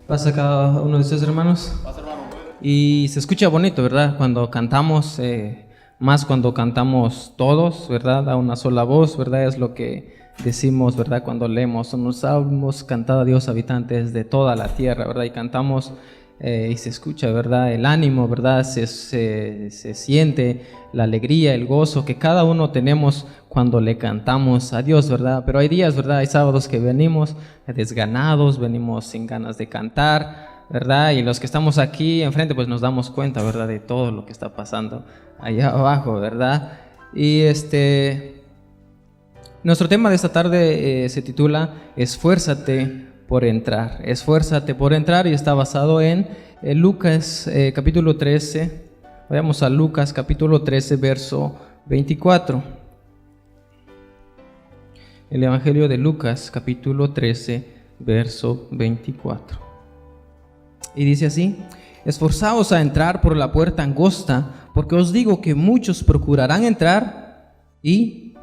Pasa cada uno de ustedes, hermanos. Y se escucha bonito, ¿verdad? Cuando cantamos, más cuando cantamos todos, ¿verdad? A una sola voz, ¿verdad? Es lo que decimos, ¿verdad? Cuando leemos, nos hemos cantado a Dios, habitantes de toda la tierra, ¿verdad? Y cantamos y se escucha, ¿verdad? El ánimo, ¿verdad? Se siente la alegría, el gozo que cada uno tenemos cuando le cantamos a Dios, ¿verdad? Pero hay días, ¿verdad? Hay sábados que venimos desganados, venimos sin ganas de cantar, ¿verdad? Y los que estamos aquí enfrente, pues nos damos cuenta, ¿verdad? De todo lo que está pasando allá abajo, ¿verdad? Y nuestro tema de esta tarde se titula Esfuérzate por entrar. Esfuérzate por entrar, y está basado en Lucas capítulo 13. Vayamos a Lucas capítulo 13, verso 24. El Evangelio de Lucas capítulo 13, verso 24. Y dice así: esforzaos a entrar por la puerta angosta, porque os digo que muchos procurarán entrar y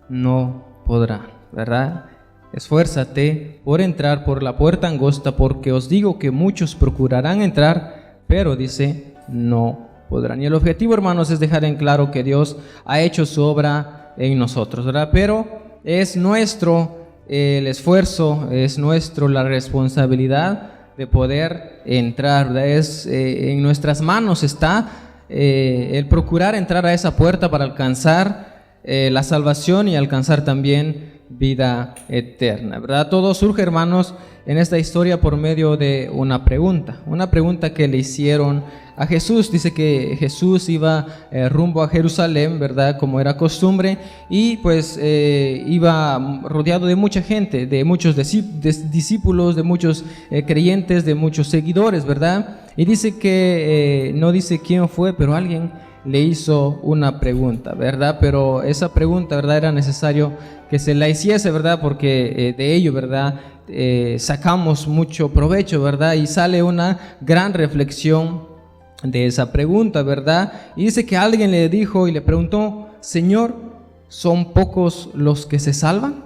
no podrán, ¿verdad? Esfuérzate por entrar por la puerta angosta, porque os digo que muchos procurarán entrar, pero dice, no podrán. Y el objetivo, hermanos, es dejar en claro que Dios ha hecho su obra en nosotros, ¿verdad? Pero es nuestro el esfuerzo, es nuestro la responsabilidad de poder entrar, ¿verdad? En nuestras manos está el procurar entrar a esa puerta para alcanzar la salvación y alcanzar también vida eterna, ¿verdad? Todo surge, hermanos, en esta historia por medio de una pregunta que le hicieron a Jesús. Dice que Jesús iba rumbo a Jerusalén, ¿verdad? Como era costumbre, y pues iba rodeado de mucha gente, de muchos discípulos, de muchos creyentes, de muchos seguidores, ¿verdad? Y dice que, no dice quién fue, pero alguien le hizo una pregunta, ¿verdad? Pero esa pregunta, ¿verdad? Era necesario que se la hiciese, ¿verdad? Porque de ello, ¿verdad? Sacamos mucho provecho, ¿verdad? Y sale una gran reflexión de esa pregunta, ¿verdad? Y dice que alguien le dijo y le preguntó: Señor, ¿son pocos los que se salvan?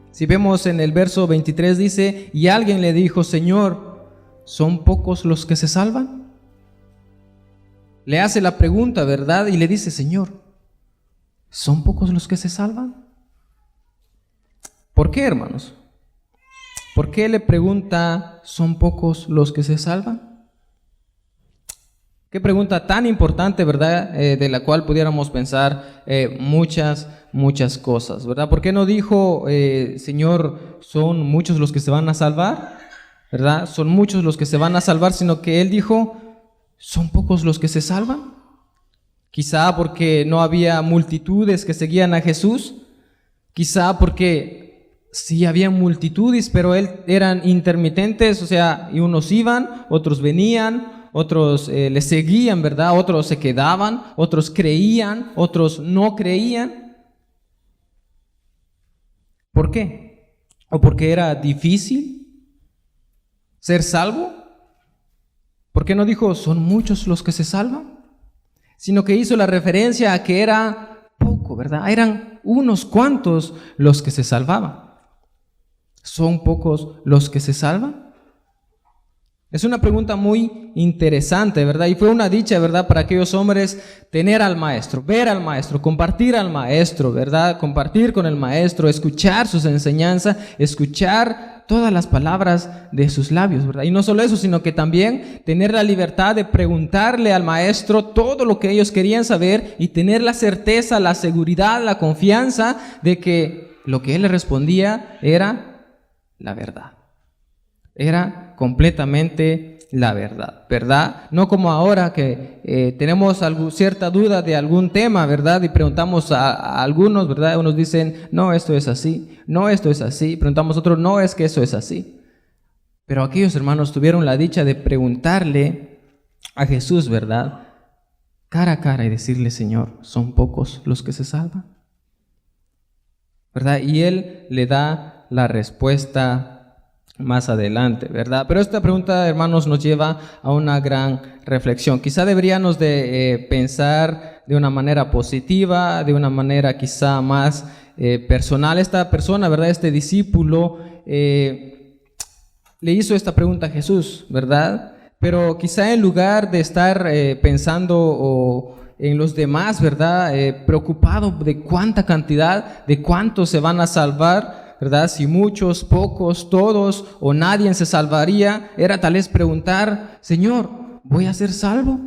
Si vemos en el verso 23 dice: y alguien le dijo: Señor, ¿son pocos los que se salvan? Le hace la pregunta, ¿verdad? Y le dice: Señor, ¿son pocos los que se salvan? ¿Por qué, hermanos? ¿Por qué le pregunta: ¿son pocos los que se salvan? Qué pregunta tan importante, ¿verdad? De la cual pudiéramos pensar muchas cosas, ¿verdad? ¿Por qué no dijo, Señor, son muchos los que se van a salvar? ¿Verdad? Son muchos los que se van a salvar, sino que él dijo: ¿son pocos los que se salvan? Quizá porque no había multitudes que seguían a Jesús, quizá porque sí había multitudes, pero eran intermitentes, o sea, y unos iban, otros venían, otros le seguían, ¿verdad? Otros se quedaban, otros creían, otros no creían. ¿Por qué? ¿O porque era difícil ser salvo? ¿Por qué no dijo son muchos los que se salvan? Sino que hizo la referencia a que era poco, ¿verdad? Eran unos cuantos los que se salvaban. ¿Son pocos los que se salvan? Es una pregunta muy interesante, ¿verdad? Y fue una dicha, ¿verdad? Para aquellos hombres tener al maestro, ver al maestro, compartir al maestro, ¿verdad? Compartir con el maestro, escuchar sus enseñanzas, escuchar todas las palabras de sus labios, ¿verdad? Y no solo eso, sino que también tener la libertad de preguntarle al maestro todo lo que ellos querían saber y tener la certeza, la seguridad, la confianza de que lo que él les respondía era la verdad. Era completamente la verdad, ¿verdad? No como ahora que tenemos cierta duda de algún tema, ¿verdad? Y preguntamos a algunos, ¿verdad? Unos dicen, no, esto es así, no, esto es así. Preguntamos a otros, no, es que eso es así. Pero aquellos hermanos tuvieron la dicha de preguntarle a Jesús, ¿verdad? Cara a cara, y decirle: Señor, ¿son pocos los que se salvan? ¿Verdad? Y él le da la respuesta más adelante, ¿verdad? Pero esta pregunta, hermanos, nos lleva a una gran reflexión. Quizá deberíamos de pensar de una manera positiva, de una manera quizá más personal. Esta persona, ¿verdad? Este discípulo le hizo esta pregunta a Jesús, ¿verdad? Pero quizá en lugar de estar pensando en los demás, ¿verdad? Preocupado de cuánta cantidad, de cuántos se van a salvar, ¿verdad? Si muchos, pocos, todos o nadie se salvaría, era tal vez preguntar: Señor, ¿voy a ser salvo?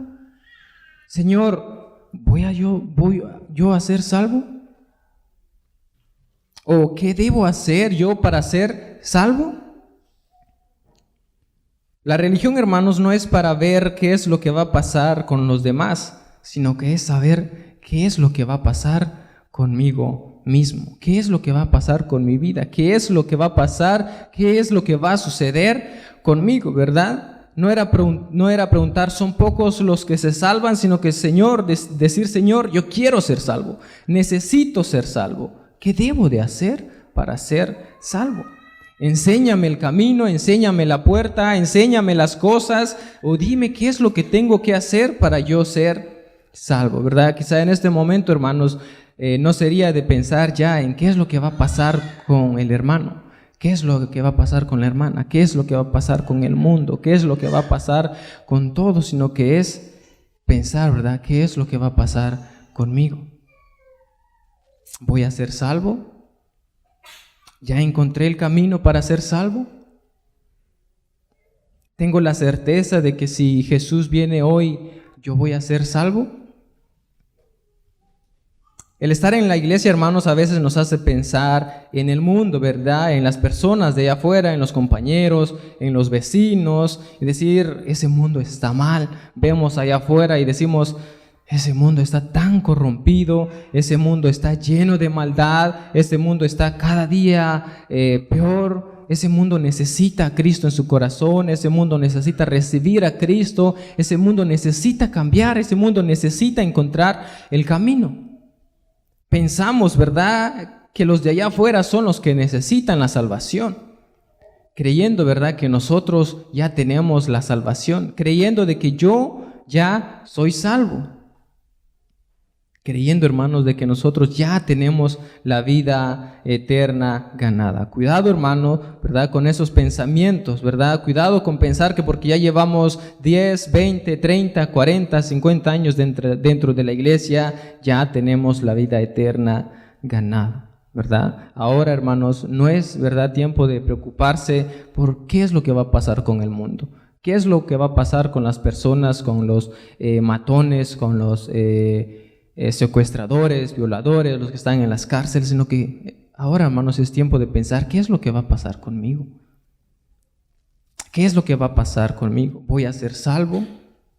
Señor, ¿voy yo a ser salvo? ¿O qué debo hacer yo para ser salvo? La religión, hermanos, no es para ver qué es lo que va a pasar con los demás, sino que es saber qué es lo que va a pasar conmigo mismo, qué es lo que va a pasar con mi vida, qué es lo que va a pasar, qué es lo que va a suceder conmigo, ¿verdad? No era preguntar, son pocos los que se salvan, sino que decir: Señor, yo quiero ser salvo, necesito ser salvo. ¿Qué debo de hacer para ser salvo? Enséñame el camino, enséñame la puerta, enséñame las cosas, o dime qué es lo que tengo que hacer para yo ser salvo, ¿verdad? Quizá en este momento, hermanos, no sería de pensar ya en qué es lo que va a pasar con el hermano, qué es lo que va a pasar con la hermana, qué es lo que va a pasar con el mundo, qué es lo que va a pasar con todo, sino que es pensar, ¿verdad? ¿Qué es lo que va a pasar conmigo? ¿Voy a ser salvo? ¿Ya encontré el camino para ser salvo? ¿Tengo la certeza de que si Jesús viene hoy, yo voy a ser salvo? El estar en la iglesia, hermanos, a veces nos hace pensar en el mundo, ¿verdad? En las personas de allá afuera, en los compañeros, en los vecinos, y decir: ese mundo está mal. Vemos allá afuera y decimos: ese mundo está tan corrompido, ese mundo está lleno de maldad, ese mundo está cada día peor, ese mundo necesita a Cristo en su corazón, ese mundo necesita recibir a Cristo, ese mundo necesita cambiar, ese mundo necesita encontrar el camino. Pensamos, ¿verdad?, que los de allá afuera son los que necesitan la salvación, creyendo, ¿verdad?, que nosotros ya tenemos la salvación, creyendo de que yo ya soy salvo. Creyendo, hermanos, de que nosotros ya tenemos la vida eterna ganada. Cuidado, hermano, ¿verdad?, con esos pensamientos, ¿verdad? Cuidado con pensar que porque ya llevamos 10, 20, 30, 40, 50 años dentro de la iglesia, ya tenemos la vida eterna ganada, ¿verdad? Ahora, hermanos, no es, ¿verdad?, tiempo de preocuparse por qué es lo que va a pasar con el mundo. ¿Qué es lo que va a pasar con las personas, con los matones, con los secuestradores, violadores, los que están en las cárceles? Sino que ahora, hermanos, es tiempo de pensar: ¿qué es lo que va a pasar conmigo? ¿Qué es lo que va a pasar conmigo? ¿Voy a ser salvo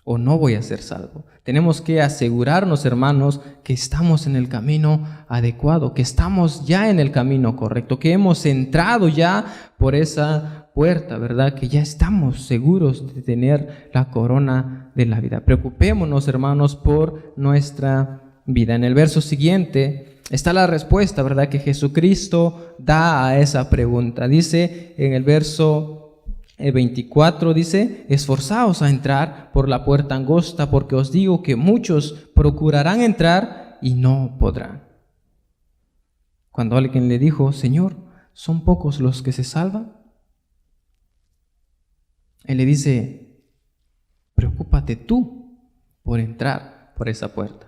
o no voy a ser salvo? Tenemos que asegurarnos, hermanos, que estamos en el camino adecuado, que estamos ya en el camino correcto, que hemos entrado ya por esa puerta, ¿verdad? Que ya estamos seguros de tener la corona de la vida. Preocupémonos, hermanos, por nuestra vida. En el verso siguiente está la respuesta, ¿verdad?, que Jesucristo da a esa pregunta. Dice en el verso 24, dice: esforzaos a entrar por la puerta angosta, porque os digo que muchos procurarán entrar y no podrán. Cuando alguien le dijo: Señor, ¿son pocos los que se salvan? Él le dice: preocúpate tú por entrar por esa puerta.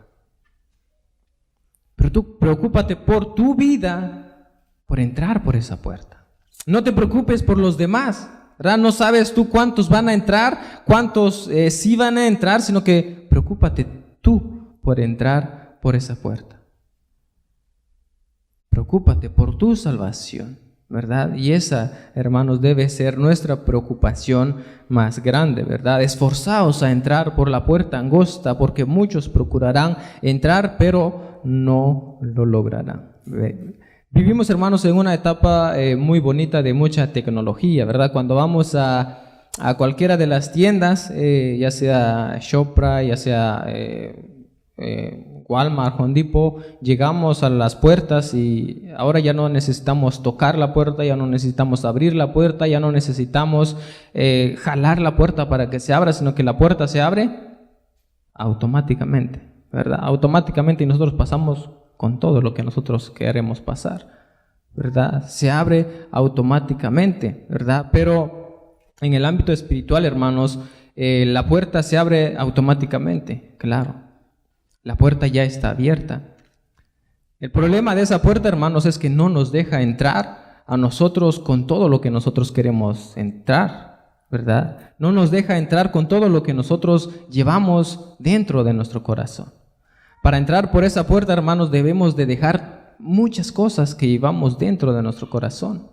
Pero tú preocúpate por tu vida, por entrar por esa puerta. No te preocupes por los demás, ¿verdad? No sabes tú cuántos van a entrar, cuántos sí van a entrar, sino que preocúpate tú por entrar por esa puerta. Preocúpate por tu salvación, ¿verdad? Y esa, hermanos, debe ser nuestra preocupación más grande, ¿verdad? Esforzaos a entrar por la puerta angosta, porque muchos procurarán entrar, pero no lo lograrán. Vivimos, hermanos, en una etapa muy bonita de mucha tecnología, ¿verdad? Cuando vamos a cualquiera de las tiendas, ya sea Shopra, ya sea Walmart, Home Depot, llegamos a las puertas y ahora ya no necesitamos tocar la puerta, ya no necesitamos abrir la puerta, ya no necesitamos jalar la puerta para que se abra, sino que la puerta se abre automáticamente, ¿verdad? Automáticamente, y nosotros pasamos con todo lo que nosotros queremos pasar, ¿verdad? Se abre automáticamente, ¿verdad? Pero En el ámbito espiritual, hermanos, la puerta se abre automáticamente, claro. La puerta ya está abierta. El problema de esa puerta, hermanos, es que no nos deja entrar a nosotros con todo lo que nosotros queremos entrar, ¿verdad? No nos deja entrar con todo lo que nosotros llevamos dentro de nuestro corazón. Para entrar por esa puerta, hermanos, debemos de dejar muchas cosas que llevamos dentro de nuestro corazón.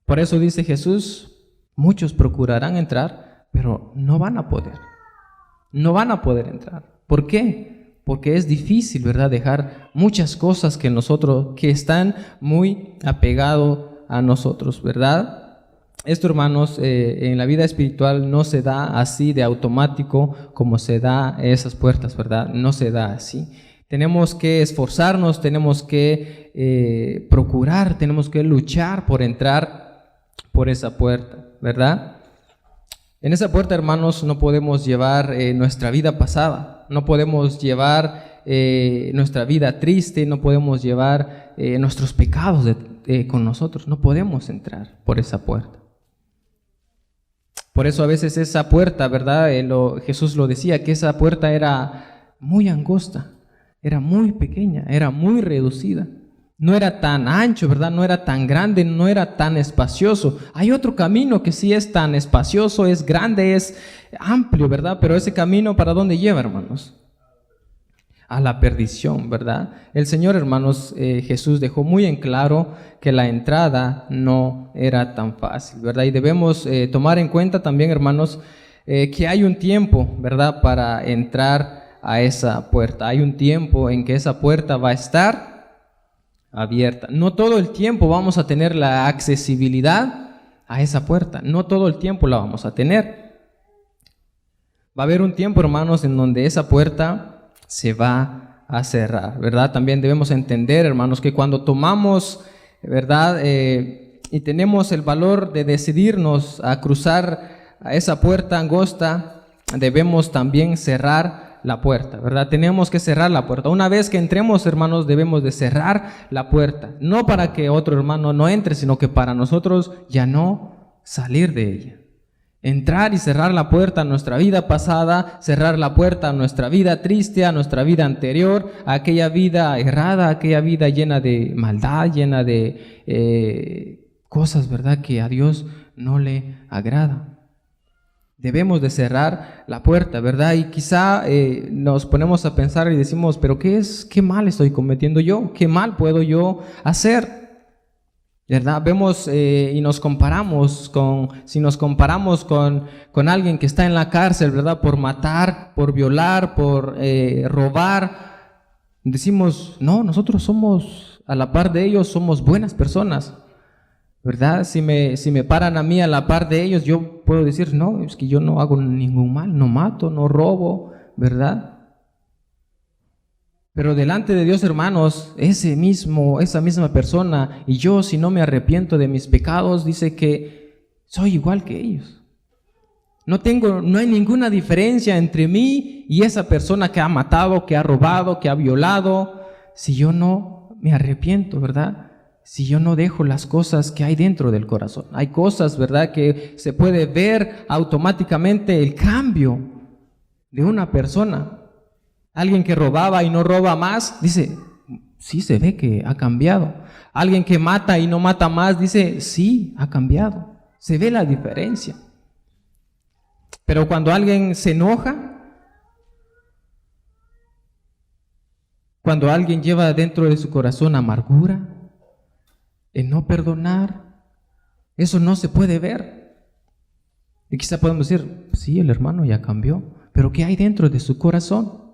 Por eso dice Jesús, muchos procurarán entrar, pero no van a poder. No van a poder entrar. ¿Por qué? Porque es difícil, ¿verdad? Dejar muchas cosas que están muy apegados a nosotros, ¿verdad? Esto, hermanos, en la vida espiritual no se da así de automático como se da esas puertas, ¿verdad? No se da así. Tenemos que esforzarnos, tenemos que procurar, tenemos que luchar por entrar por esa puerta, ¿verdad? En esa puerta, hermanos, no podemos llevar nuestra vida pasada, no podemos llevar nuestra vida triste, no podemos llevar nuestros pecados con nosotros, no podemos entrar por esa puerta. Por eso a veces esa puerta, ¿verdad? Jesús lo decía, que esa puerta era muy angosta, era muy pequeña, era muy reducida. No era tan ancho, ¿verdad? No era tan grande, no era tan espacioso. Hay otro camino que sí es tan espacioso, es grande, es amplio, ¿verdad? Pero ese camino, ¿para dónde lleva, hermanos? A la perdición, ¿verdad? El Señor, hermanos, Jesús dejó muy en claro que la entrada no era tan fácil, ¿verdad? Y debemos tomar en cuenta también, hermanos, que hay un tiempo, ¿verdad? Para entrar a esa puerta. Hay un tiempo en que esa puerta va a estar abierta. No todo el tiempo vamos a tener la accesibilidad a esa puerta. No todo el tiempo la vamos a tener. Va a haber un tiempo, hermanos, en donde esa puerta se va a cerrar, ¿verdad? También debemos entender, hermanos, que cuando tomamos, ¿verdad? Y tenemos el valor de decidirnos a cruzar a esa puerta angosta, debemos también cerrar la puerta, ¿verdad? Tenemos que cerrar la puerta. Una vez que entremos, hermanos, debemos de cerrar la puerta. No para que otro hermano no entre, sino que para nosotros ya no salir de ella. Entrar y cerrar la puerta a nuestra vida pasada, cerrar la puerta a nuestra vida triste, a nuestra vida anterior, a aquella vida errada, a aquella vida llena de maldad, llena de cosas, ¿verdad?, que a Dios no le agrada. Debemos de cerrar la puerta, ¿verdad? Y quizá nos ponemos a pensar y decimos, pero ¿qué mal estoy cometiendo yo? ¿Qué mal puedo yo hacer? ¿Verdad? Vemos y nos comparamos si nos comparamos con alguien que está en la cárcel, ¿verdad? Por matar, por violar, por robar, decimos, no, nosotros somos, a la par de ellos, somos buenas personas, ¿verdad? Si me paran a mí a la par de ellos, yo puedo decir, no, es que yo no hago ningún mal, no mato, no robo, ¿verdad? Pero delante de Dios, hermanos, esa misma persona y yo, si no me arrepiento de mis pecados, dice que soy igual que ellos. No hay ninguna diferencia entre mí y esa persona que ha matado, que ha robado, que ha violado, si yo no me arrepiento, ¿verdad? Si yo no dejo las cosas que hay dentro del corazón. Hay cosas, ¿verdad?, que se puede ver automáticamente el cambio de una persona. Alguien que robaba y no roba más, dice, sí, se ve que ha cambiado. Alguien que mata y no mata más, dice, sí, ha cambiado. Se ve la diferencia. Pero cuando alguien se enoja, cuando alguien lleva dentro de su corazón amargura, el no perdonar, eso no se puede ver. Y quizá podemos decir, sí, el hermano ya cambió, pero ¿qué hay dentro de su corazón?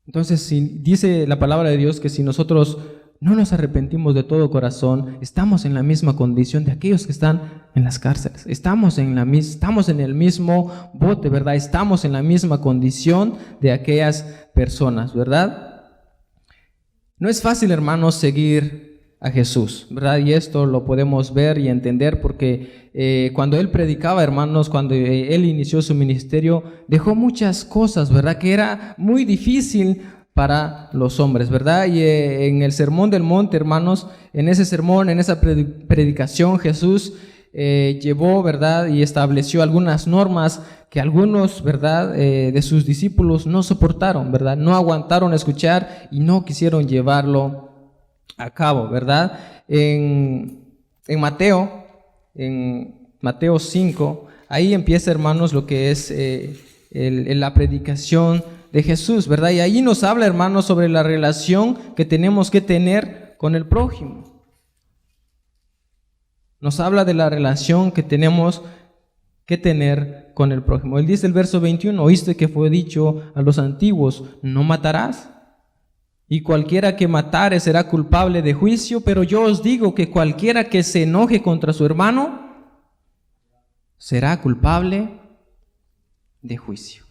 Entonces, dice la palabra de Dios que si nosotros no nos arrepentimos de todo corazón, estamos en la misma condición de aquellos que están en las cárceles. Estamos en el mismo bote, ¿verdad? Estamos en la misma condición de aquellas personas, ¿verdad? No es fácil, hermanos, seguir a Jesús, ¿verdad? Y esto lo podemos ver y entender porque cuando Él predicaba, hermanos, cuando Él inició su ministerio, dejó muchas cosas, ¿verdad? Que era muy difícil para los hombres, ¿verdad? Y en el Sermón del Monte, hermanos, en ese sermón, en esa predicación, Jesús llevó, ¿verdad? Y estableció algunas normas que algunos, ¿verdad? De sus discípulos no soportaron, ¿verdad? No aguantaron escuchar y no quisieron llevarlo a cabo, ¿verdad? En Mateo 5, ahí empieza, hermanos, lo que es la predicación de Jesús, ¿verdad? Y ahí nos habla, hermanos, sobre la relación que tenemos que tener con el prójimo. Nos habla de la relación que tenemos que tener con el prójimo. Él dice el verso 21, oíste que fue dicho a los antiguos, no matarás, y cualquiera que matare será culpable de juicio, pero yo os digo que cualquiera que se enoje contra su hermano será culpable de juicio.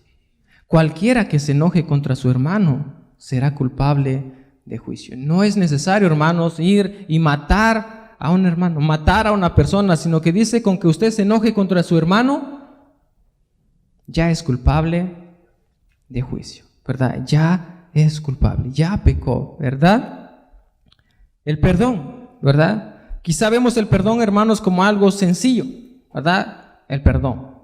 Cualquiera que se enoje contra su hermano será culpable de juicio. No es necesario, hermanos, ir y matar a un hermano, matar a una persona, sino que dice con que usted se enoje contra su hermano, ya es culpable de juicio, ¿verdad? Ya es culpable, ya pecó, ¿verdad? El perdón, ¿verdad? Quizá vemos el perdón, hermanos, como algo sencillo, ¿verdad? El perdón.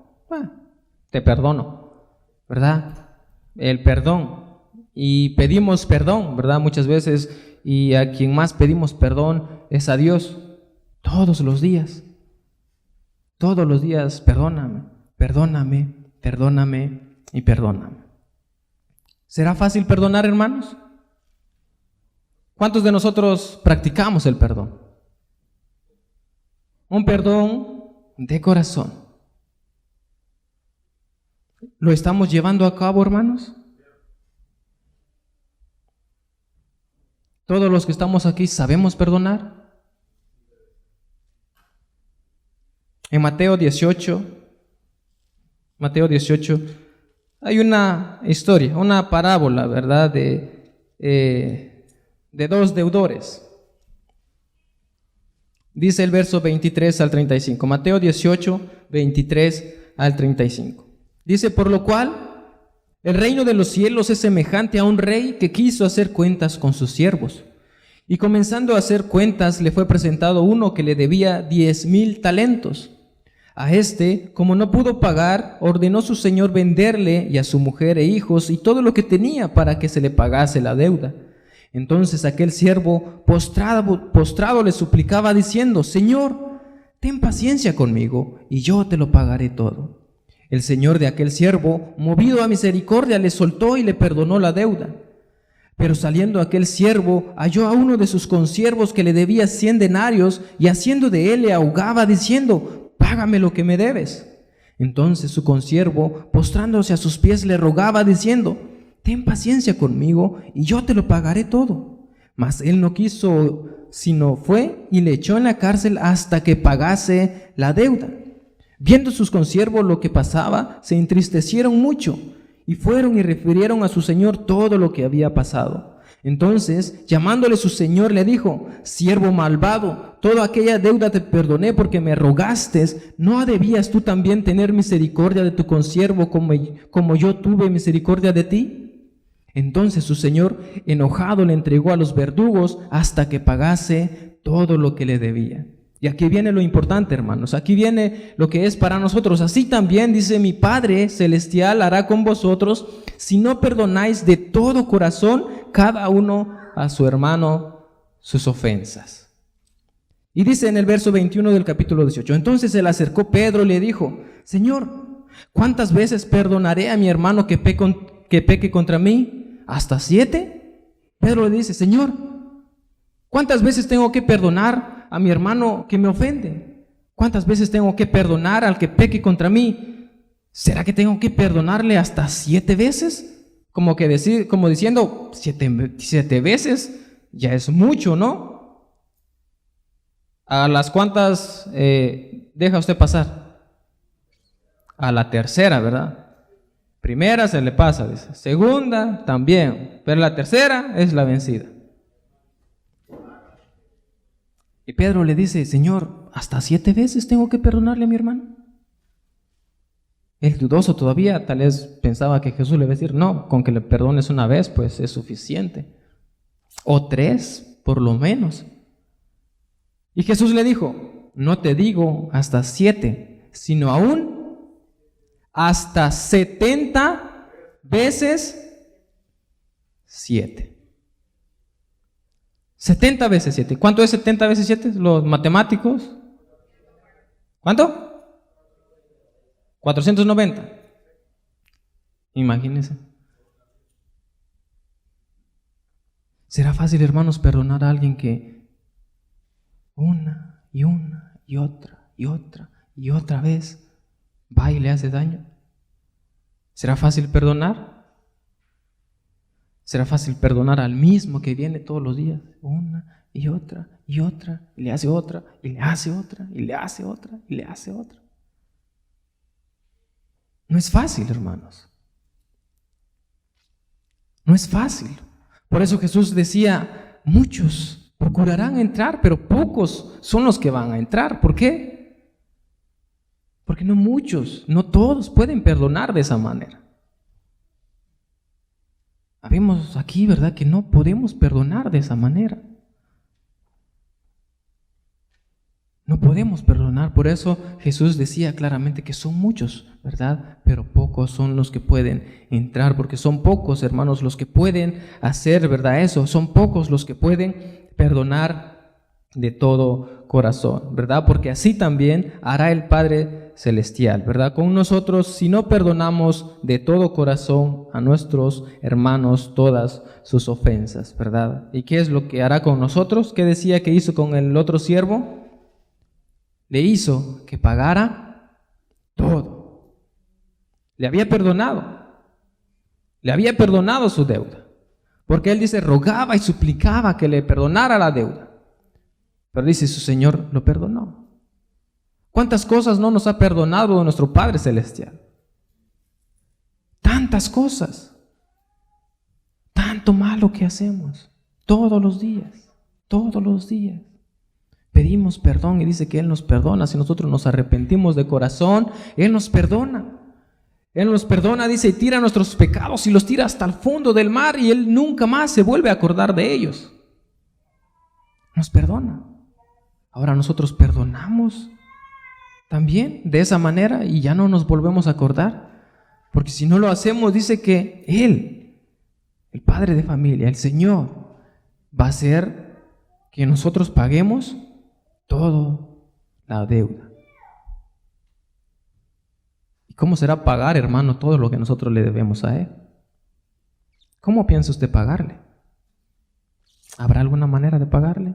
Te perdono, ¿verdad? El perdón. Y pedimos perdón, ¿verdad? Muchas veces, y a quien más pedimos perdón es a Dios. Todos los días, perdóname, perdóname, perdóname y perdóname. ¿Será fácil perdonar, hermanos? ¿Cuántos de nosotros practicamos el perdón? Un perdón de corazón. ¿Lo estamos llevando a cabo, hermanos? ¿Todos los que estamos aquí sabemos perdonar? En Mateo 18, hay una historia, una parábola, ¿verdad? De dos deudores. Dice el verso 23 al 35. Mateo 18, 23 al 35. Dice, por lo cual, el reino de los cielos es semejante a un rey que quiso hacer cuentas con sus siervos. Y comenzando a hacer cuentas, le fue presentado uno que le debía 10,000 talentos. A este, como no pudo pagar, ordenó su señor venderle y a su mujer e hijos y todo lo que tenía para que se le pagase la deuda. Entonces aquel siervo postrado le suplicaba diciendo, Señor, ten paciencia conmigo y yo te lo pagaré todo. El señor de aquel siervo, movido a misericordia, le soltó y le perdonó la deuda. Pero saliendo aquel siervo, halló a uno de sus consiervos que le debía 100 denarios y haciendo de él le ahogaba diciendo, págame lo que me debes. Entonces su consiervo, postrándose a sus pies, le rogaba diciendo, ten paciencia conmigo y yo te lo pagaré todo. Mas él no quiso, sino fue y le echó en la cárcel hasta que pagase la deuda. Viendo sus consiervos lo que pasaba, se entristecieron mucho y fueron y refirieron a su señor todo lo que había pasado. Entonces, llamándole su señor, le dijo, siervo malvado, toda aquella deuda te perdoné porque me rogaste. ¿No debías tú también tener misericordia de tu consiervo como yo tuve misericordia de ti? Entonces su señor, enojado, le entregó a los verdugos hasta que pagase todo lo que le debía. Y aquí viene lo importante, hermanos, aquí viene lo que es para nosotros. Así también, dice, mi Padre Celestial hará con vosotros si no perdonáis de todo corazón cada uno a su hermano sus ofensas. Y dice en el verso 21 del capítulo 18, entonces se le acercó Pedro y le dijo, Señor, ¿cuántas veces perdonaré a mi hermano que peque contra mí? ¿Hasta 7? Pedro le dice, Señor, ¿cuántas veces tengo que perdonar a mi hermano que me ofende? ¿Cuántas veces tengo que perdonar al que peque contra mí? ¿Será que tengo que perdonarle hasta 7 veces? Como diciendo, 7 veces ya es mucho, ¿no? ¿A las cuántas deja usted pasar? A la tercera, ¿verdad? Primera se le pasa, dice. Segunda también, pero la tercera es la vencida. Y Pedro le dice, Señor, ¿hasta 7 veces tengo que perdonarle a mi hermano? El dudoso todavía tal vez pensaba que Jesús le iba a decir, no, con que le perdones una vez, pues es suficiente. O 3, por lo menos. Y Jesús le dijo, no te digo hasta 7, sino aún hasta 70 veces 7. 70 veces 7. ¿Cuánto es 70 veces 7? Los matemáticos. ¿Cuánto? 490. Imagínense. ¿Será fácil, hermanos, perdonar a alguien que una y otra y otra vez va y le hace daño? ¿Será fácil perdonar? ¿Será fácil perdonar al mismo que viene todos los días? Una y otra, y le hace otra, y le hace otra, y le hace otra, y le hace otra. No es fácil, hermanos. No es fácil. Por eso Jesús decía, muchos procurarán entrar, pero pocos son los que van a entrar. ¿Por qué? Porque no muchos, no todos pueden perdonar de esa manera. Vemos aquí, ¿verdad?, que no podemos perdonar de esa manera. No podemos perdonar. Por eso Jesús decía claramente que son muchos, ¿verdad? Pero pocos son los que pueden entrar, porque son pocos, hermanos, los que pueden hacer, ¿verdad?, eso. Son pocos los que pueden perdonar de todo corazón, ¿verdad? Porque así también hará el Padre Celestial, ¿verdad? Con nosotros, si no perdonamos de todo corazón a nuestros hermanos todas sus ofensas, ¿verdad? ¿Y qué es lo que hará con nosotros? ¿Qué decía que hizo con el otro siervo? Le hizo que pagara todo. Le había perdonado su deuda, porque él dice, rogaba y suplicaba que le perdonara la deuda, pero dice, su Señor lo perdonó. ¿Cuántas cosas no nos ha perdonado nuestro Padre Celestial? Tantas cosas, tanto malo que hacemos todos los días. Pedimos perdón y dice que Él nos perdona. Si nosotros nos arrepentimos de corazón, Él nos perdona. Él nos perdona, dice, y tira nuestros pecados y los tira hasta el fondo del mar, y Él nunca más se vuelve a acordar de ellos. Nos perdona. Ahora nosotros perdonamos también de esa manera y ya no nos volvemos a acordar. Porque si no lo hacemos, dice que Él, el Padre de familia, el Señor, va a hacer que nosotros paguemos toda la deuda. ¿Y cómo será pagar, hermano, todo lo que nosotros le debemos a Él? ¿Cómo piensa usted pagarle? ¿Habrá alguna manera de pagarle?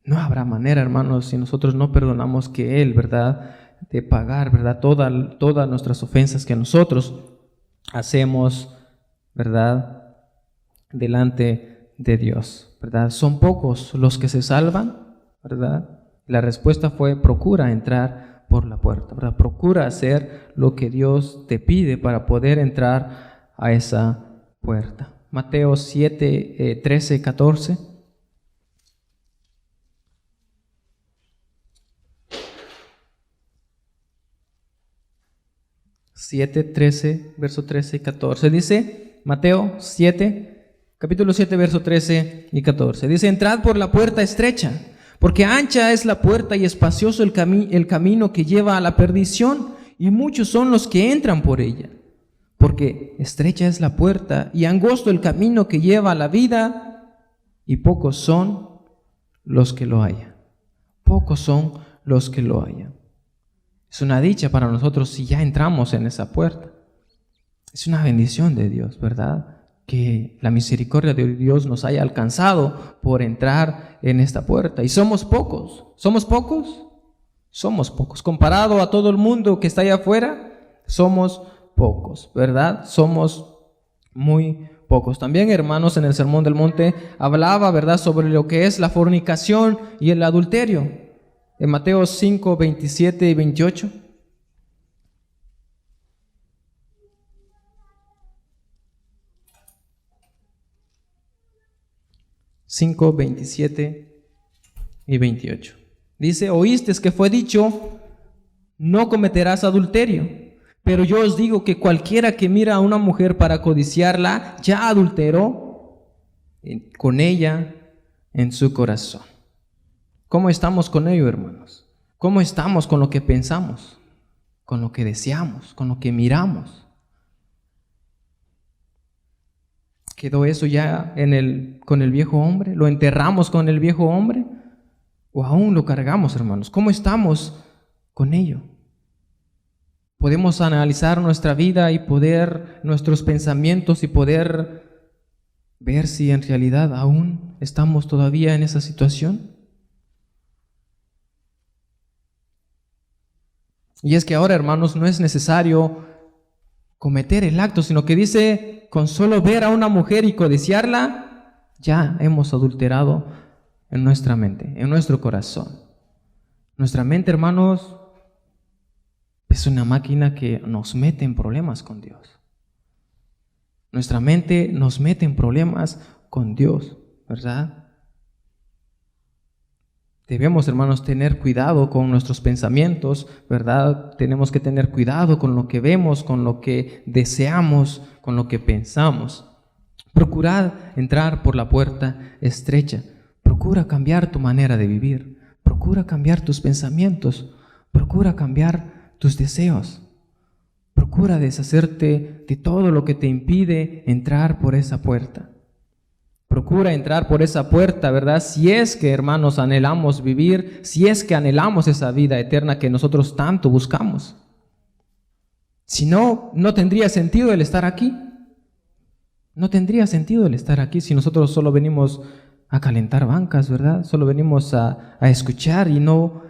No habrá manera, hermanos, si nosotros no perdonamos que Él, ¿verdad?, de pagar, ¿verdad?, todas nuestras ofensas que nosotros hacemos, ¿verdad?, delante de Dios, ¿verdad? Son pocos los que se salvan, ¿verdad? La respuesta fue, procura entrar por la puerta, ¿verdad? Procura hacer lo que Dios te pide para poder entrar a esa puerta. Mateo 7, 13, 14. 7, 13, verso 13 y 14. Dice Mateo 7, capítulo 7, verso 13 y 14. Dice, entrad por la puerta estrecha, porque ancha es la puerta y espacioso el camino que lleva a la perdición, y muchos son los que entran por ella. Porque estrecha es la puerta y angosto el camino que lleva a la vida, y pocos son los que lo hallan. Pocos son los que lo hallan. Es una dicha para nosotros si ya entramos en esa puerta. Es una bendición de Dios, ¿verdad?, que la misericordia de Dios nos haya alcanzado por entrar en esta puerta. Y somos pocos. ¿Somos pocos? Somos pocos. Comparado a todo el mundo que está allá afuera, somos pocos, ¿verdad? Somos muy pocos. También, hermanos, en el Sermón del Monte hablaba, ¿verdad?, sobre lo que es la fornicación y el adulterio. En Mateo 5, 27 y 28. 5, 27 y 28. Dice, oíste que fue dicho, no cometerás adulterio. Pero yo os digo que cualquiera que mira a una mujer para codiciarla, ya adulteró con ella en su corazón. ¿Cómo estamos con ello, hermanos? ¿Cómo estamos con lo que pensamos, con lo que deseamos, con lo que miramos? ¿Quedó eso ya con el viejo hombre? ¿Lo enterramos con el viejo hombre? ¿O aún lo cargamos, hermanos? ¿Cómo estamos con ello? Podemos analizar nuestra vida y nuestros pensamientos y poder ver si en realidad aún estamos todavía en esa situación. Y es que ahora, hermanos, no es necesario cometer el acto, sino que dice, con solo ver a una mujer y codiciarla, ya hemos adulterado en nuestra mente, en nuestro corazón. Nuestra mente, hermanos, es una máquina que nos mete en problemas con Dios. Nuestra mente nos mete en problemas con Dios, ¿verdad? Debemos, hermanos, tener cuidado con nuestros pensamientos, ¿verdad? Tenemos que tener cuidado con lo que vemos, con lo que deseamos, con lo que pensamos. Procurad entrar por la puerta estrecha. Procura cambiar tu manera de vivir. Procura cambiar tus pensamientos. Procura cambiar tus deseos. Procura deshacerte de todo lo que te impide entrar por esa puerta. Procura entrar por esa puerta, ¿verdad? Si es que, hermanos, anhelamos vivir, si es que anhelamos esa vida eterna que nosotros tanto buscamos. Si no, no tendría sentido el estar aquí. No tendría sentido el estar aquí si nosotros solo venimos a calentar bancas, ¿verdad? Solo venimos a escuchar y no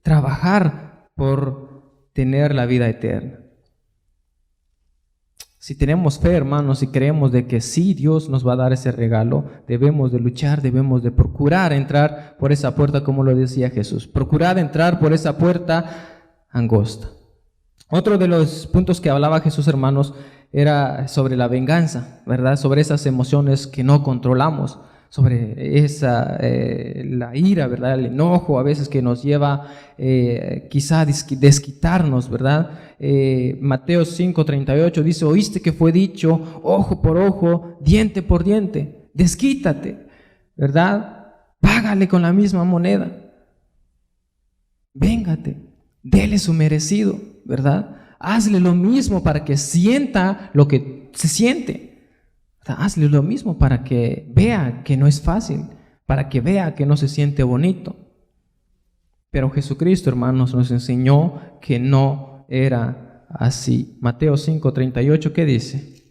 trabajar por tener la vida eterna. Si tenemos fe, hermanos, y creemos de que sí, Dios nos va a dar ese regalo, debemos de luchar, debemos de procurar entrar por esa puerta, como lo decía Jesús. Procurar entrar por esa puerta angosta. Otro de los puntos que hablaba Jesús, hermanos, era sobre la venganza, ¿verdad? Sobre esas emociones que no controlamos, sobre la ira, ¿verdad? El enojo a veces que nos lleva quizá a desquitarnos, ¿verdad? Mateo 5:38 dice, oíste que fue dicho, ojo por ojo, diente por diente, desquítate, ¿verdad? Págale con la misma moneda, véngate, dele su merecido, ¿verdad? Hazle lo mismo para que sienta lo que se siente. Hazle lo mismo para que vea que no es fácil, para que vea que no se siente bonito. Pero Jesucristo, hermanos, nos enseñó que no era así. Mateo 5:38, ¿qué dice?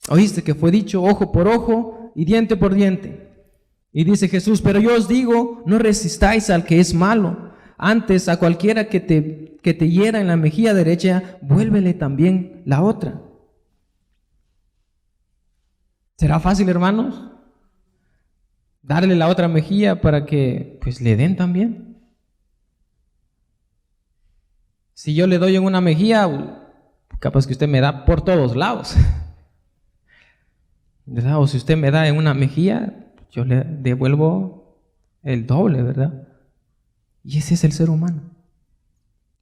Oíste que fue dicho ojo por ojo y diente por diente. Y dice Jesús, pero yo os digo, no resistáis al que es malo. Antes a cualquiera que te hiera en la mejilla derecha, vuélvele también la otra. ¿Será fácil, hermanos? Darle la otra mejilla para que pues le den también. Si yo le doy en una mejilla, capaz que usted me da por todos lados, ¿verdad? O si usted me da en una mejilla, yo le devuelvo el doble, ¿verdad? Y ese es el ser humano.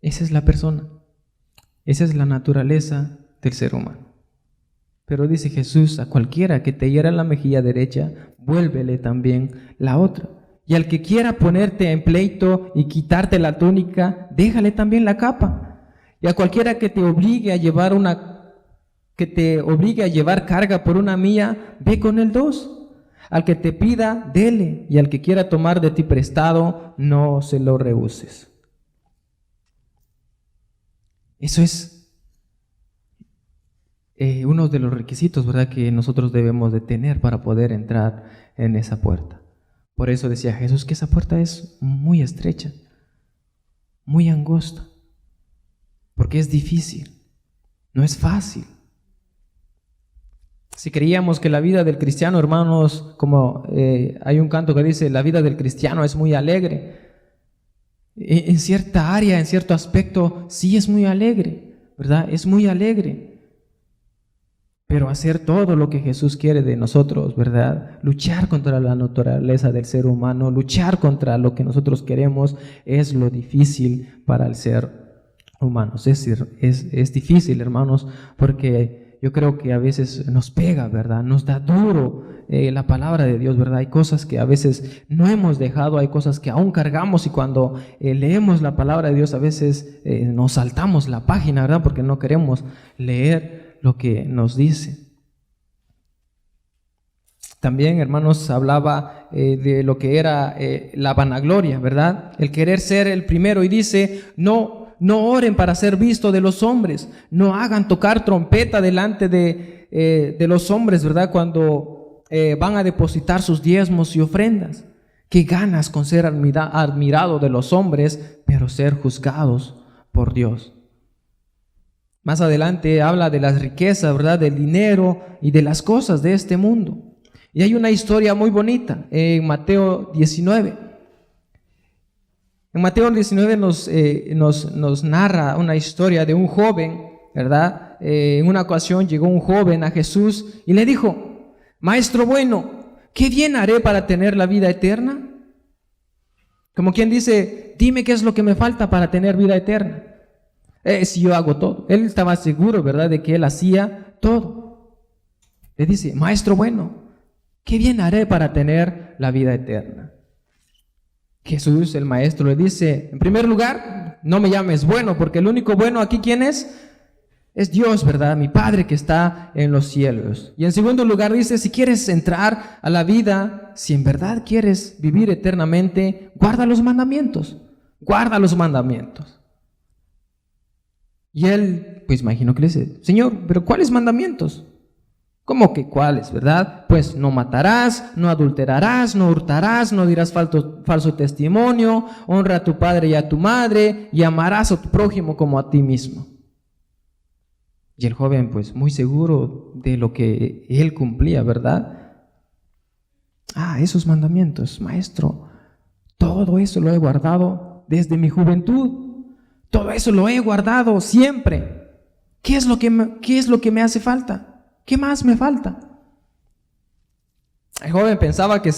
Esa es la persona. Esa es la naturaleza del ser humano. Pero dice Jesús, a cualquiera que te hiera en la mejilla derecha, vuélvele también la otra. Y al que quiera ponerte en pleito y quitarte la túnica, déjale también la capa. Y a cualquiera que te obligue a llevar carga por una milla, ve con el 2. Al que te pida, dele, y al que quiera tomar de ti prestado, no se lo rehuses. Eso es uno de los requisitos, ¿verdad?, que nosotros debemos de tener para poder entrar en esa puerta. Por eso decía Jesús que esa puerta es muy estrecha, muy angosta, porque es difícil, no es fácil. Si creíamos que la vida del cristiano, hermanos, como hay un canto que dice, la vida del cristiano es muy alegre, en cierta área, en cierto aspecto, sí es muy alegre, ¿verdad? Es muy alegre. pero hacer todo lo que Jesús quiere de nosotros, ¿verdad? Luchar contra la naturaleza del ser humano, luchar contra lo que nosotros queremos, es lo difícil para el ser humano. Es decir, es difícil, hermanos, porque yo creo que a veces nos pega, ¿verdad? Nos da duro la palabra de Dios, ¿verdad? Hay cosas que a veces no hemos dejado, hay cosas que aún cargamos, y cuando leemos la palabra de Dios a veces nos saltamos la página, ¿verdad? Porque no queremos leer lo que nos dice. También, hermanos, hablaba de lo que era la vanagloria, ¿verdad? El querer ser el primero, y dice, no oren para ser visto de los hombres, no hagan tocar trompeta delante de los hombres, ¿verdad? Cuando van a depositar sus diezmos y ofrendas. Qué ganas con ser admirado de los hombres, pero ser juzgados por Dios. Más adelante habla de las riquezas, ¿verdad? Del dinero y de las cosas de este mundo. Y hay una historia muy bonita en Mateo 19. En Mateo 19 nos narra una historia de un joven, ¿verdad? En una ocasión llegó un joven a Jesús y le dijo, Maestro bueno, ¿qué bien haré para tener la vida eterna? Como quien dice, dime qué es lo que me falta para tener vida eterna. Si yo hago todo. Él estaba seguro, ¿verdad?, de que él hacía todo. Le dice, Maestro bueno, ¿qué bien haré para tener la vida eterna? Jesús, el Maestro, le dice, en primer lugar, no me llames bueno, porque el único bueno aquí, ¿quién es? Es Dios, ¿verdad? Mi Padre que está en los cielos. Y en segundo lugar dice, si quieres entrar a la vida, si en verdad quieres vivir eternamente, guarda los mandamientos. Guarda los mandamientos. Y él, pues imagino que le dice, Señor, ¿pero cuáles mandamientos? ¿Cómo que cuáles, verdad? Pues no matarás, no adulterarás, no hurtarás, no dirás falso testimonio, honra a tu padre y a tu madre, y amarás a tu prójimo como a ti mismo. Y el joven, pues muy seguro de lo que él cumplía, ¿verdad? Esos mandamientos, Maestro, todo eso lo he guardado desde mi juventud. Todo eso lo he guardado siempre. ¿Qué es lo que me hace falta? ¿Qué más me falta? El joven pensaba que,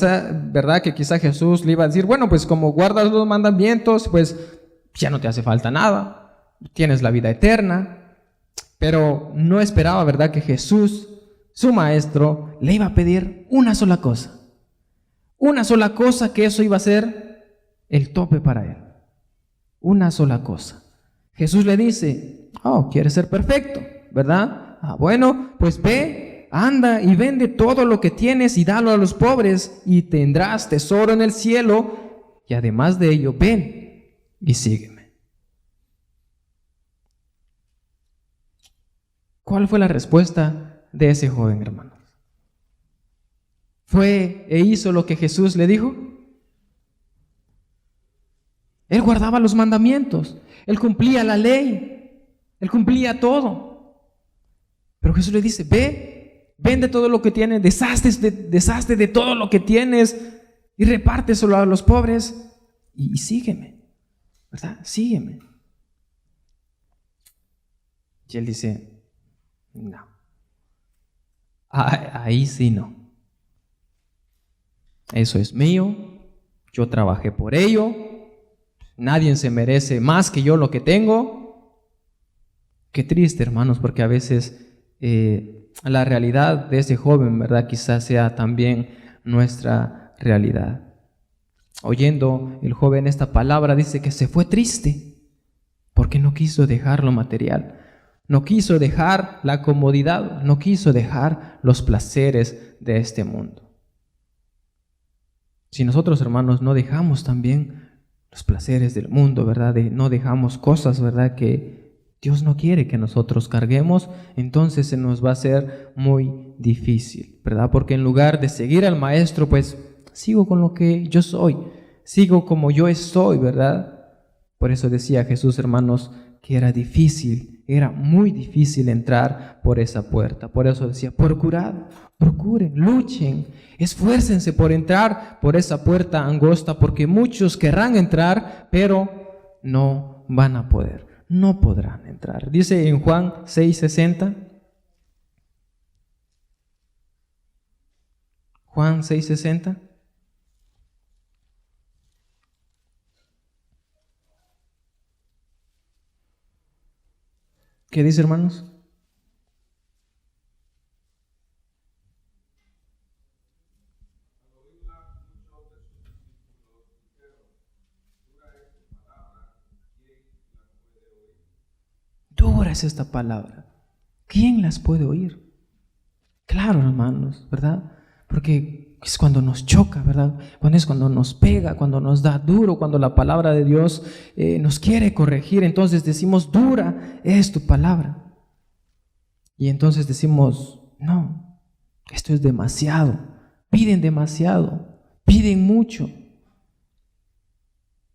¿verdad?, que quizá Jesús le iba a decir, bueno, pues como guardas los mandamientos, pues ya no te hace falta nada. Tienes la vida eterna. Pero no esperaba, ¿verdad?, que Jesús, su maestro, le iba a pedir una sola cosa. Una sola cosa, que eso iba a ser el tope para él. Una sola cosa. Jesús le dice, ¿quieres ser perfecto, verdad? Bueno, pues ve, anda y vende todo lo que tienes y dalo a los pobres y tendrás tesoro en el cielo, y además de ello, ven y sígueme. ¿Cuál fue la respuesta de ese joven, hermanos? ¿Fue e hizo lo que Jesús le dijo? Él guardaba los mandamientos, él cumplía la ley, él cumplía todo. Pero Jesús le dice, ve, vende todo lo que tienes, deshazte de todo lo que tienes y repárteselo a los pobres y sígueme, ¿verdad? Sígueme. Y él dice, no, ahí sí no. Eso es mío, yo trabajé por ello. Nadie se merece más que yo lo que tengo. Qué triste, hermanos, porque a veces la realidad de ese joven, ¿verdad?, quizás sea también nuestra realidad. Oyendo el joven esta palabra, dice que se fue triste porque no quiso dejar lo material, no quiso dejar la comodidad, no quiso dejar los placeres de este mundo. Si nosotros, hermanos, no dejamos también los placeres del mundo, ¿verdad? No dejamos cosas, ¿verdad?, que Dios no quiere que nosotros carguemos, entonces se nos va a hacer muy difícil, ¿verdad? Porque en lugar de seguir al Maestro, pues sigo con lo que yo soy, sigo como yo estoy, ¿verdad? Por eso decía Jesús, hermanos, que era difícil, era muy difícil entrar por esa puerta. Por eso decía, procuren, luchen, esfuércense por entrar por esa puerta angosta, porque muchos querrán entrar, pero no van a poder, no podrán entrar. Dice en Juan 6:60, Juan 6:60. ¿Qué dice, hermanos? Dura es esta palabra. ¿Quién las puede oír? Claro, hermanos, ¿verdad? Porque es cuando nos choca, ¿verdad? Cuando nos pega, cuando nos da duro, cuando la palabra de Dios nos quiere corregir, entonces decimos, dura es tu palabra. Y entonces decimos, no, esto es demasiado, piden mucho.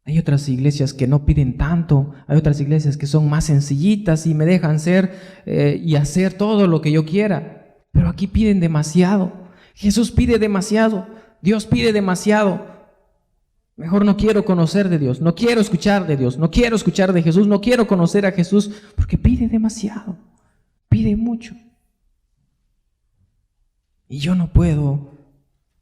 Hay otras iglesias que no piden tanto, hay otras iglesias que son más sencillitas y me dejan ser y hacer todo lo que yo quiera, pero aquí piden demasiado. Jesús pide demasiado, Dios pide demasiado. Mejor no quiero conocer de Dios, no quiero escuchar de Dios, no quiero escuchar de Jesús, no quiero conocer a Jesús, porque pide demasiado, pide mucho. Y yo no puedo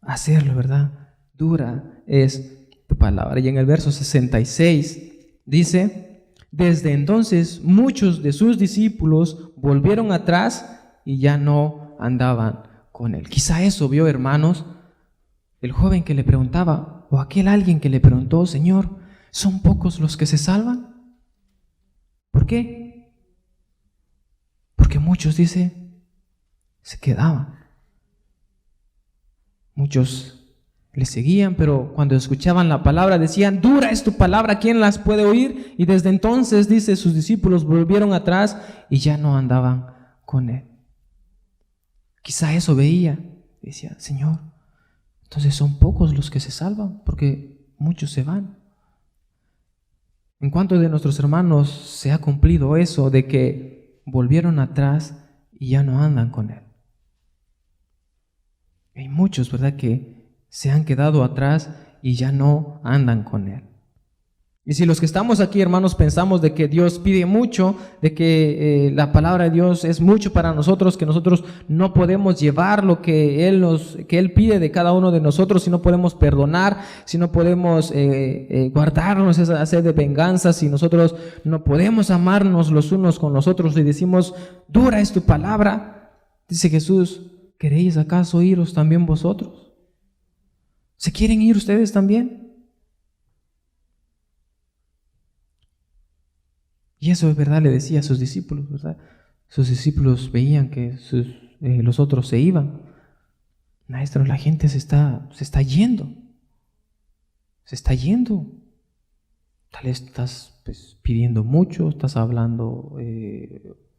hacerlo, ¿verdad? Dura es tu palabra. Y en el verso 66 dice, desde entonces muchos de sus discípulos volvieron atrás y ya no andaban con él. Quizá eso vio, hermanos, el joven que le preguntaba, o aquel alguien que le preguntó, Señor, ¿son pocos los que se salvan? ¿Por qué? Porque muchos, dice, se quedaban. Muchos le seguían, pero cuando escuchaban la palabra decían, dura es tu palabra, ¿quién las puede oír? Y desde entonces, dice, sus discípulos volvieron atrás y ya no andaban con él. Quizá eso veía, decía, Señor, entonces son pocos los que se salvan, porque muchos se van. ¿En cuántos de nuestros hermanos se ha cumplido eso de que volvieron atrás y ya no andan con él? Hay muchos, ¿verdad?, que se han quedado atrás y ya no andan con él. Y si los que estamos aquí, hermanos, pensamos de que Dios pide mucho, de que la palabra de Dios es mucho para nosotros, que nosotros no podemos llevar lo que Él pide de cada uno de nosotros, si no podemos perdonar, si no podemos guardarnos esa sed de venganza, si nosotros no podemos amarnos los unos con los otros y decimos, dura es tu palabra, dice Jesús, ¿queréis acaso iros también vosotros? ¿Se quieren ir ustedes también? Y eso es verdad, le decía a sus discípulos, ¿verdad? Sus discípulos veían que los otros se iban. Maestro, la gente se está yendo. Se está yendo. Tal vez estás pidiendo mucho, estás hablando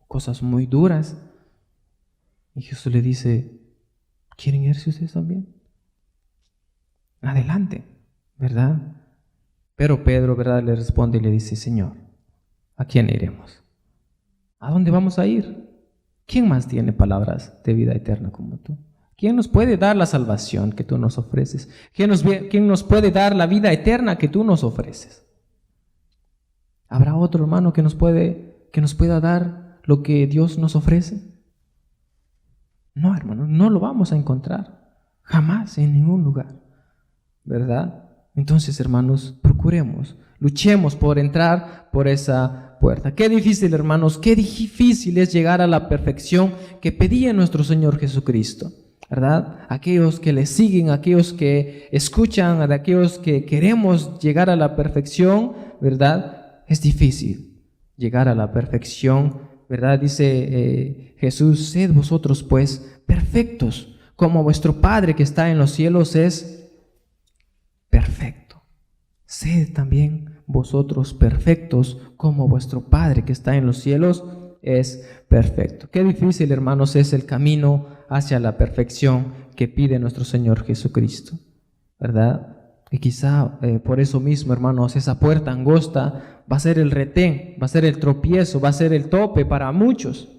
cosas muy duras. Y Jesús le dice, ¿quieren irse ustedes también? Adelante, ¿verdad? Pero Pedro, ¿verdad?, le responde y le dice, Señor, ¿a quién iremos? ¿A dónde vamos a ir? ¿Quién más tiene palabras de vida eterna como tú? ¿Quién nos puede dar la salvación que tú nos ofreces? ¿Quién nos puede dar la vida eterna que tú nos ofreces? ¿Habrá otro hermano que nos pueda dar lo que Dios nos ofrece? No, hermano, no lo vamos a encontrar jamás en ningún lugar, ¿verdad? Entonces, hermanos, procuremos, luchemos por entrar por esa puerta. Qué difícil, hermanos, qué difícil es llegar a la perfección que pedía nuestro Señor Jesucristo, ¿verdad? Aquellos que le siguen, aquellos que escuchan, de aquellos que queremos llegar a la perfección, ¿verdad? Es difícil llegar a la perfección, ¿verdad? Dice Jesús, sed vosotros pues perfectos, como vuestro Padre que está en los cielos es perfecto. Sed también vosotros perfectos, como vuestro Padre que está en los cielos es perfecto. Qué difícil, hermanos, es el camino hacia la perfección que pide nuestro Señor Jesucristo, ¿verdad? Y quizá por eso mismo, hermanos, esa puerta angosta va a ser el retén, va a ser el tropiezo, va a ser el tope para muchos,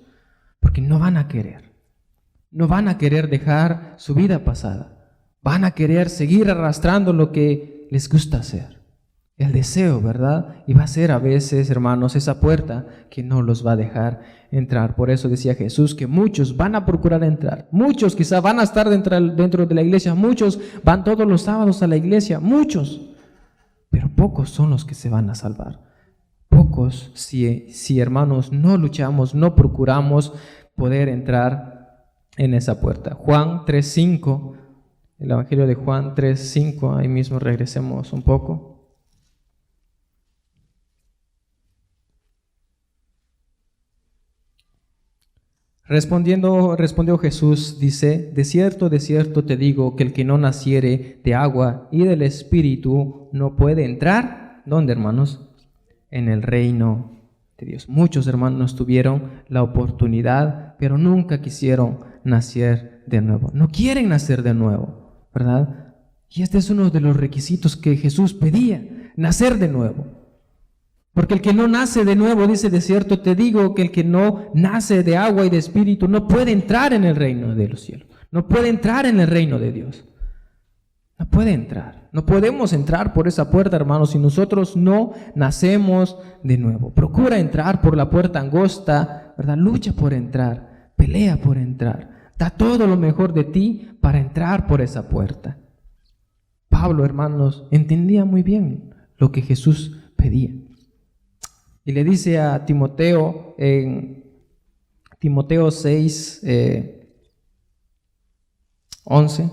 porque no van a querer dejar su vida pasada, van a querer seguir arrastrando lo que les gusta hacer. el deseo, ¿verdad? Y va a ser a veces, hermanos, esa puerta que no los va a dejar entrar. Por eso decía Jesús que muchos van a procurar entrar. Muchos quizás van a estar dentro de la iglesia. Muchos van todos los sábados a la iglesia. Muchos. Pero pocos son los que se van a salvar. Pocos, si hermanos, no luchamos, no procuramos poder entrar en esa puerta. Juan 3:5, el Evangelio de Juan 3:5, ahí mismo regresemos un poco. Respondió Jesús, dice: de cierto te digo que el que no naciere de agua y del Espíritu no puede entrar. ¿Dónde, hermanos? En el reino de Dios. Muchos hermanos tuvieron la oportunidad, pero nunca quisieron nacer de nuevo. No quieren nacer de nuevo, ¿verdad? Y este es uno de los requisitos que Jesús pedía: nacer de nuevo. Porque el que no nace de nuevo, dice, de cierto te digo que el que no nace de agua y de Espíritu no puede entrar en el reino de los cielos. No puede entrar en el reino de Dios. No puede entrar. No podemos entrar por esa puerta, hermanos, si nosotros no nacemos de nuevo. Procura entrar por la puerta angosta, ¿verdad? Lucha por entrar, pelea por entrar. Da todo lo mejor de ti para entrar por esa puerta. Pablo, hermanos, entendía muy bien lo que Jesús pedía. Y le dice a Timoteo en Timoteo 6, 11,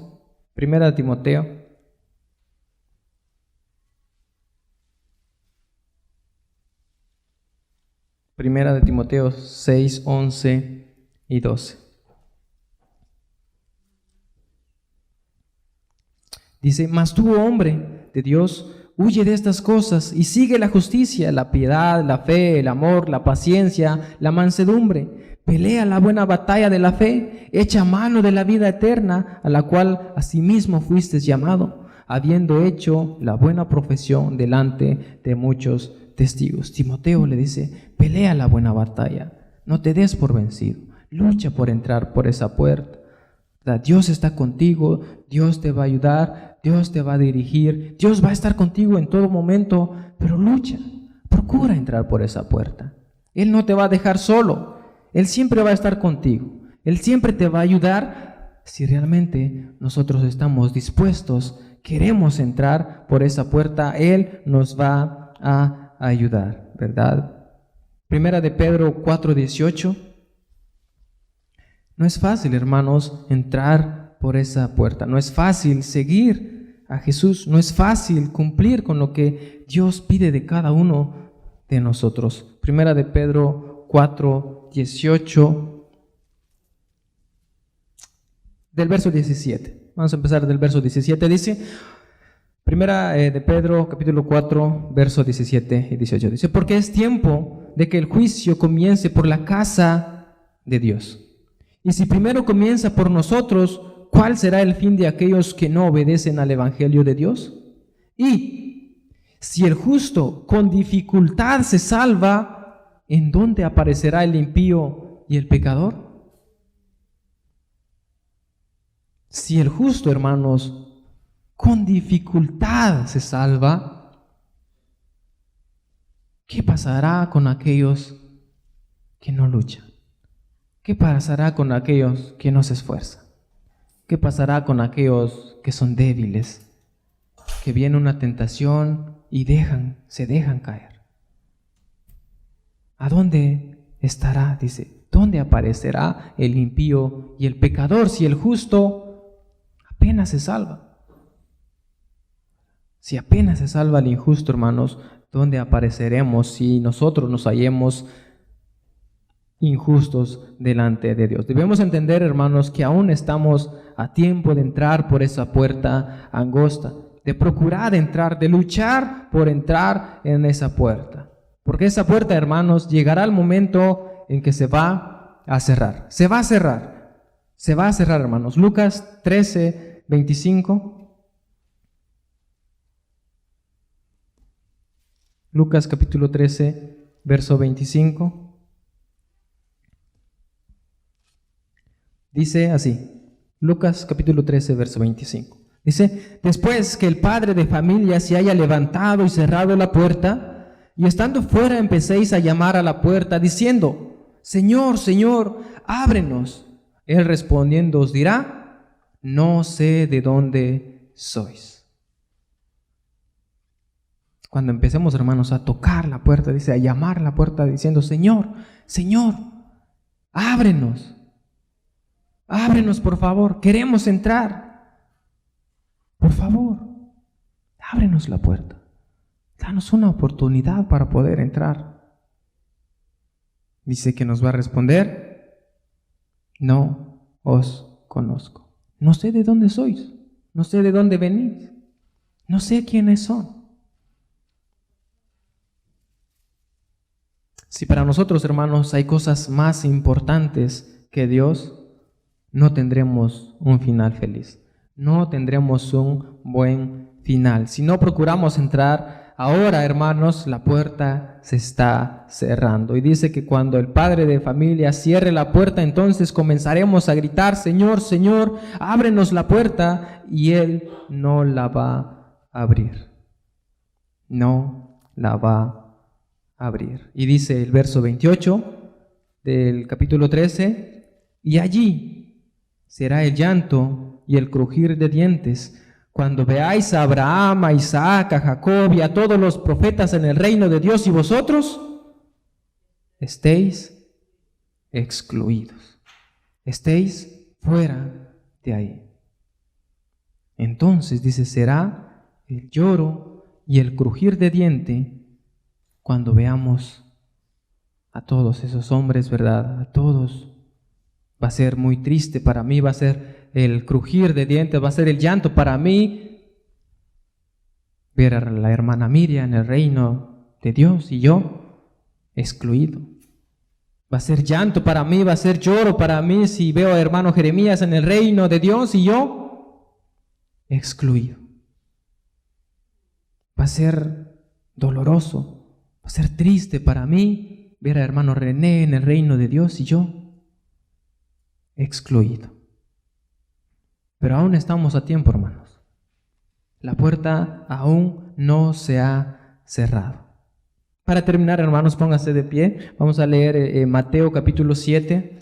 primera de Timoteo. Primera de Timoteo 6, 11 y 12. Dice: mas tú, hombre de Dios, huye de estas cosas y sigue la justicia, la piedad, la fe, el amor, la paciencia, la mansedumbre. Pelea la buena batalla de la fe, echa mano de la vida eterna, a la cual asimismo fuiste llamado, habiendo hecho la buena profesión delante de muchos testigos. Timoteo le dice: pelea la buena batalla, no te des por vencido, lucha por entrar por esa puerta. Dios está contigo, Dios te va a ayudar, Dios te va a dirigir, Dios va a estar contigo en todo momento, pero lucha, procura entrar por esa puerta. Él no te va a dejar solo, Él siempre va a estar contigo, Él siempre te va a ayudar si realmente nosotros estamos dispuestos, queremos entrar por esa puerta. Él nos va a ayudar, ¿verdad? Primera de Pedro 4:18. No es fácil, hermanos, entrar por esa puerta. No es fácil seguir a Jesús. No es fácil cumplir con lo que Dios pide de cada uno de nosotros. Primera de Pedro 4:18, del verso 17. Vamos a empezar del verso 17. Dice, Primera de Pedro, capítulo 4, verso 17 y 18. Dice: porque es tiempo de que el juicio comience por la casa de Dios. Y si primero comienza por nosotros, ¿cuál será el fin de aquellos que no obedecen al Evangelio de Dios? Y si el justo con dificultad se salva, ¿en dónde aparecerá el impío y el pecador? Si el justo, hermanos, con dificultad se salva, ¿qué pasará con aquellos que no luchan? ¿Qué pasará con aquellos que no se esfuerzan? ¿Qué pasará con aquellos que son débiles, que viene una tentación y se dejan caer? ¿A dónde estará? Dice, ¿dónde aparecerá el impío y el pecador si el justo apenas se salva? Si apenas se salva el injusto, hermanos, ¿dónde apareceremos si nosotros nos hallemos injustos delante de Dios? Debemos entender, hermanos, que aún estamos a tiempo de entrar por esa puerta angosta, de procurar entrar, de luchar por entrar en esa puerta. Porque esa puerta, hermanos, llegará el momento en que se va a cerrar. Se va a cerrar. Se va a cerrar, hermanos. Lucas 13:25. Lucas capítulo 13, verso 25. Dice así, Lucas capítulo 13, verso 25. Dice, después que el padre de familia se haya levantado y cerrado la puerta, y estando fuera empecéis a llamar a la puerta, diciendo, Señor, Señor, ábrenos. Él respondiendo os dirá, no sé de dónde sois. Cuando empecemos, hermanos, a tocar la puerta, dice, a llamar a la puerta diciendo, Señor, Señor, ábrenos. Ábrenos, por favor, queremos entrar. Por favor, ábrenos la puerta. Danos una oportunidad para poder entrar. Dice que nos va a responder, no os conozco. No sé de dónde sois, no sé de dónde venís, no sé quiénes son. Si para nosotros, hermanos, hay cosas más importantes que Dios, no tendremos un final feliz. No tendremos un buen final. Si no procuramos entrar, ahora, hermanos, la puerta se está cerrando. Y dice que cuando el padre de familia cierre la puerta, entonces comenzaremos a gritar, Señor, Señor, ábrenos la puerta, y Él no la va a abrir. No la va a abrir. Y dice el verso 28 del capítulo 13, y allí será el llanto y el crujir de dientes, cuando veáis a Abraham, a Isaac, a Jacob y a todos los profetas en el reino de Dios, y vosotros estéis excluidos, estéis fuera de ahí. Entonces, dice, será el lloro y el crujir de diente cuando veamos a todos esos hombres, ¿verdad? A todos. Va a ser muy triste para mí, va a ser el crujir de dientes, va a ser el llanto para mí. Ver a la hermana Miriam en el reino de Dios y yo excluido. Va a ser llanto para mí, va a ser lloro para mí si veo a hermano Jeremías en el reino de Dios y yo excluido. Va a ser doloroso. Va a ser triste para mí ver a hermano René en el reino de Dios y yo excluido. Pero aún estamos a tiempo, hermanos. La puerta aún no se ha cerrado. Para terminar, hermanos, pónganse de pie. Vamos a leer Mateo capítulo 7.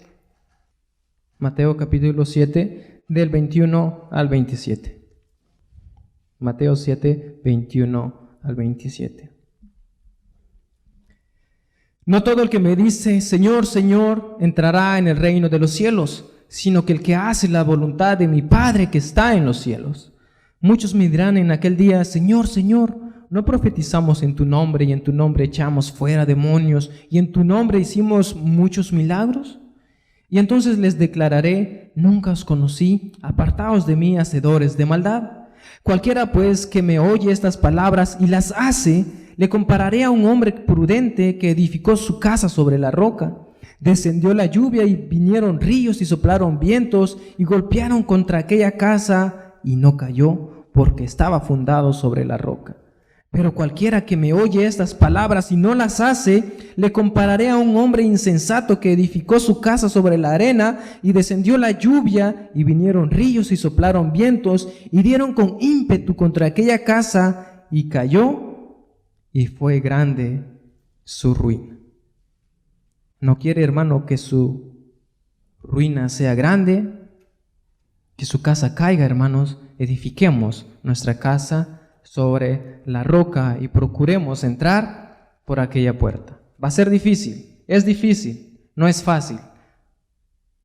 Mateo capítulo 7 del 21 al 27. Mateo 7, 21 al 27. No todo el que me dice, Señor, Señor, entrará en el reino de los cielos, sino que el que hace la voluntad de mi Padre que está en los cielos. Muchos me dirán en aquel día, Señor, Señor, ¿no profetizamos en tu nombre y en tu nombre echamos fuera demonios y en tu nombre hicimos muchos milagros? Y entonces les declararé, nunca os conocí, apartaos de mí, hacedores de maldad. Cualquiera pues que me oye estas palabras y las hace, le compararé a un hombre prudente que edificó su casa sobre la roca. Descendió la lluvia y vinieron ríos y soplaron vientos y golpearon contra aquella casa y no cayó porque estaba fundado sobre la roca. Pero cualquiera que me oye estas palabras y no las hace, le compararé a un hombre insensato que edificó su casa sobre la arena y descendió la lluvia y vinieron ríos y soplaron vientos y dieron con ímpetu contra aquella casa y cayó. Y fue grande su ruina. ¿No quiere, hermano, que su ruina sea grande? Que su casa caiga, hermanos. Edifiquemos nuestra casa sobre la roca y procuremos entrar por aquella puerta. Va a ser difícil, es difícil, no es fácil,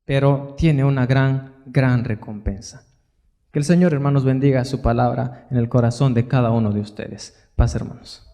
pero tiene una gran recompensa. Que el Señor, hermanos, bendiga su palabra en el corazón de cada uno de ustedes. Paz, hermanos.